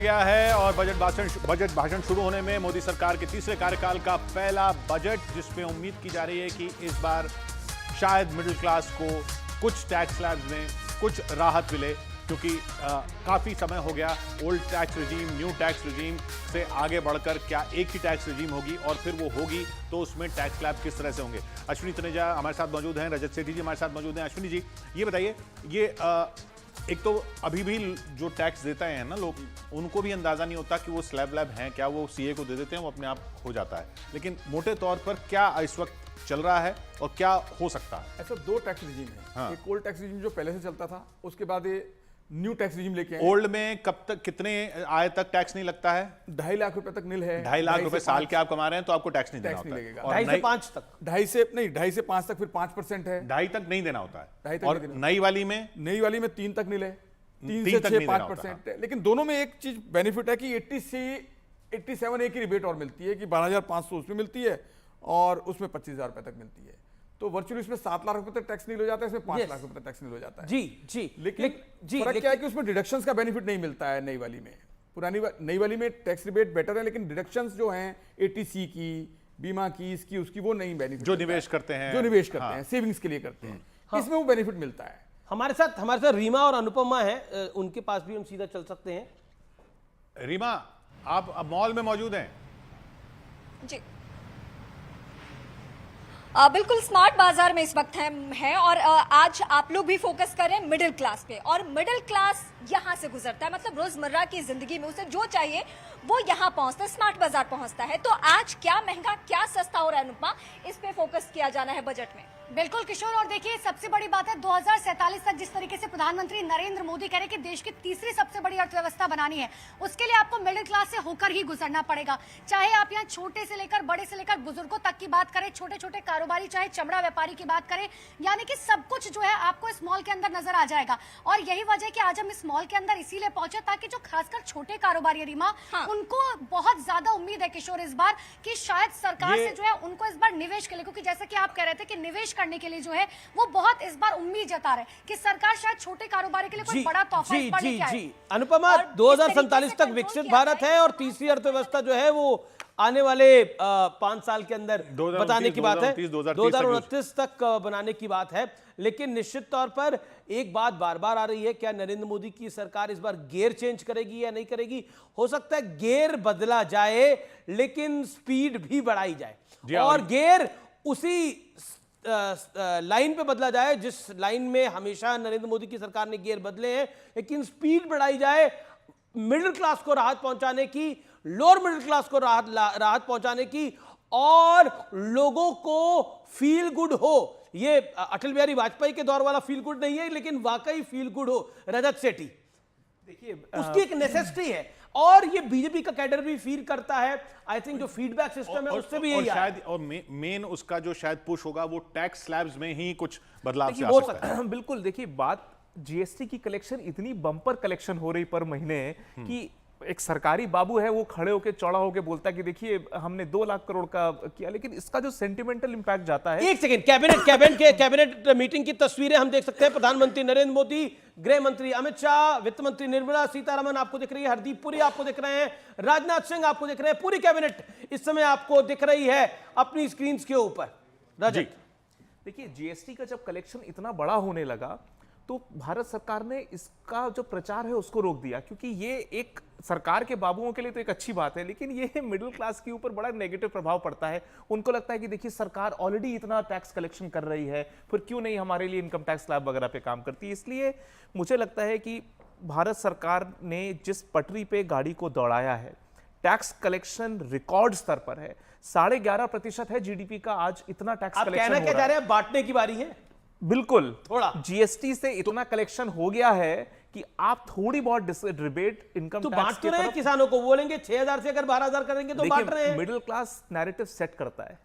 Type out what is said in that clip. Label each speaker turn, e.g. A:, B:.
A: गया है और बजट भाषण शुरू होने में मोदी सरकार के तीसरे कार्यकाल का पहला बजट, जिसमें उम्मीद की जा रही है कि इस बार शायद मिडिल क्लास को कुछ टैक्स स्लैब्स में कुछ राहत मिले, क्योंकि काफी समय हो गया old tax regime new tax regime से आगे बढ़कर क्या एक ही टैक्स रिजीम होगी, और फिर वो होगी तो उसमें टैक्स स्लैब किस तरह से होंगे। अश्विनी तनेजा हमारे साथ मौजूद हैं, रजत सेठी जी हमारे साथ मौजूद हैं। अश्विनी जी, ये बताइए, ये एक तो अभी भी जो टैक्स देते हैं ना लोग, उनको भी अंदाजा नहीं होता कि वो स्लैब लैब हैं क्या, वो सीए को दे देते हैं, वो अपने आप हो जाता है। लेकिन मोटे तौर पर क्या इस वक्त चल रहा है और क्या हो सकता है?
B: ऐसा दो टैक्स रिजीम है।
A: हाँ।
B: एक ओल्ड टैक्स रिजीम जो पहले से चलता था, उसके बाद ये न्यू टैक्स रिजीम लेके आए।
A: ओल्ड में कब तक कितने आय तक टैक्स नहीं लगता है?
B: 2.5 लाख रुपए तक नील है।
A: 2.5 लाख रुपए साल के आप कमा रहे हैं तो आपको टैक्स नहीं देना
B: टैक्स
A: होता
B: नहीं
A: है।
B: लगेगा।
A: और
C: 2.5 से 5 तक,
B: 2.5 से 5 तक फिर 5% है।
A: 2.5 तक नहीं देना होता
B: 2.5
A: है।
B: तक
A: और
B: नहीं देना।
A: नई वाली में
B: 3 तक नील है, 3
A: 3
B: से
A: तक
B: 6
A: नहीं देना
B: 5% है। लेकिन दोनों में एक चीज बेनिफिट है कि 87 एक ही रिबेट और मिलती है कि 12,500 उसमें मिलती है और उसमें 25,000 रुपए तक मिलती है। तो वर्चुअली इसमें 7 लाख रुपए तक टैक्स नहीं हो जाता है, इसमें 5 लाख रुपए तक टैक्स नहीं हो जाता है।
C: जी
B: लेकिन फर्क क्या है कि उसमें डिडक्शंस का बेनिफिट नहीं मिलता है नई वाली में। नई वाली में टैक्स रिबेट बेटर है, लेकिन डिडक्शंस जो हैं एटीसी की, बीमा की, इसकी उसकी, वो नहीं बेनिफिट
A: जो निवेश करते हैं,
B: हैं, सेविंग्स के लिए करते हैं, इसमें वो बेनिफिट मिलता है।
C: हमारे साथ रीमा और अनुपमा है, उनके पास भी हम सीधा चल सकते हैं।
A: रीमा, आप अब मॉल में मौजूद हैं?
D: जी बिल्कुल, स्मार्ट बाजार में इस वक्त है और आज आप लोग भी फोकस करें मिडिल क्लास पे, और मिडिल क्लास यहाँ से गुजरता है, मतलब रोजमर्रा की जिंदगी में उसे जो चाहिए वो यहाँ पहुंचता है, स्मार्ट बाजार पहुंचता है। तो आज क्या महंगा क्या सस्ता हो रहा है अनुपमा, इस पे फोकस किया जाना है बजट में।
E: बिल्कुल किशोर, और देखिए सबसे बड़ी बात है 2047 तक जिस तरीके से प्रधानमंत्री नरेंद्र मोदी कह रहे हैं कि देश की तीसरी सबसे बड़ी अर्थव्यवस्था बनानी है, उसके लिए आपको मिडिल क्लास से होकर ही गुजरना पड़ेगा। चाहे आप यहाँ छोटे से लेकर बड़े से लेकर बुजुर्गों तक की बात करें, छोटे छोटे कारोबारी, चाहे चमड़ा व्यापारी की बात करें, यानी कि सब कुछ जो है आपको इस मॉल के अंदर नजर आ जाएगा। और यही वजह है कि आज हम इस मॉल के अंदर इसीलिए पहुंचे ताकि जो खासकर छोटे कारोबारी है रीमा, उनको बहुत ज्यादा उम्मीद है किशोर इस बार कि शायद सरकार से जो है उनको इस बार निवेश के लिए, क्योंकि जैसा कि आप कह रहे थे कि निवेश करने के लिए जो है वो बहुत इस बार उम्मीद जता रहे कि सरकार शायद छोटे कारोबारी के लिए कोई बड़ा तोहफा इस बार लेके आए।
C: अनुपमा, 2047 तक विकसित भारत है और तीसरी अर्थव्यवस्था जो है वो आने वाले 5 साल के अंदर बताने की बात है, 2029 तक बनाने की बात है। लेकिन निश्चित तौर पर एक बात बार बार आ रही है, क्या नरेंद्र मोदी की सरकार इस बार गियर चेंज करेगी या नहीं करेगी? हो सकता है गियर बदला जाए लेकिन स्पीड भी बढ़ाई जाए, और गियर उसी लाइन पे बदला जाए जिस लाइन में हमेशा नरेंद्र मोदी की सरकार ने गियर बदले हैं, लेकिन स्पीड बढ़ाई जाए मिडिल क्लास को राहत पहुंचाने की, लोअर मिडिल क्लास को राहत पहुंचाने की, और लोगों को फील गुड हो। ये अटल बिहारी वाजपेयी के दौर वाला फील गुड नहीं है, लेकिन वाकई फील गुड हो। रजत सेठी, देखिए उसकी एक नेसेसिटी है और ये बीजेपी का कैडर भी फील करता है। आई थिंक जो फीडबैक सिस्टम है उससे भी यही
A: शायद, और मेन उसका जो शायद पुश होगा वो टैक्स स्लैब्स में ही कुछ बदलाव से आ सकता है।
F: बिल्कुल, देखिए बात जीएसटी की कलेक्शन इतनी बम्पर कलेक्शन हो रही पर महीने कि एक सरकारी बाबू है वो खड़े होके चौड़ा होके बोलता है कि देखिए हमने 2 लाख करोड़ का किया, लेकिन इसका जो सेंटिमेंटल इंपैक्ट जाता है।
C: एक सेकंड, कैबिनेट मीटिंग की तस्वीरें हम देख सकते हैं। प्रधानमंत्री नरेंद्र मोदी, गृह मंत्री अमित शाह, वित्त मंत्री निर्मला सीतारमण आपको दिख रही है, हरदीप पुरी आपको दिख रहे हैं, राजनाथ सिंह आपको दिख रहे हैं, पूरी कैबिनेट इस समय आपको दिख रही है अपनी स्क्रीन के ऊपर। रजत,
F: देखिए जीएसटी का जब कलेक्शन इतना बड़ा होने लगा तो भारत सरकार ने इसका जो प्रचार है उसको रोक दिया, क्योंकि ये एक सरकार के बाबुओं के लिए तो एक अच्छी बात है, लेकिन ये मिडिल क्लास के ऊपर बड़ा नेगेटिव प्रभाव पड़ता है। उनको लगता है कि देखिए सरकार ऑलरेडी इतना टैक्स कलेक्शन कर रही है, फिर क्यों नहीं हमारे लिए इनकम टैक्स स्लैब वगैरह पे काम करती है। इसलिए मुझे लगता है कि भारत सरकार ने जिस पटरी पे गाड़ी को दौड़ाया है, टैक्स कलेक्शन रिकॉर्ड स्तर पर है, 11.5% है जीडीपी का आज इतना टैक्स कलेक्शन।
C: कहना क्या चाह रहे हैं, बांटने की बारी है?
F: बिल्कुल,
C: थोड़ा
F: जीएसटी से इतना कलेक्शन हो गया है कि आप थोड़ी बहुत रिबेट इनकम
C: तो बांट तो रहे हैं किसानों को, बोलेंगे 6,000 से अगर 12,000 करेंगे तो बांट रहे हैं।
F: मिडिल क्लास नैरेटिव सेट करता है।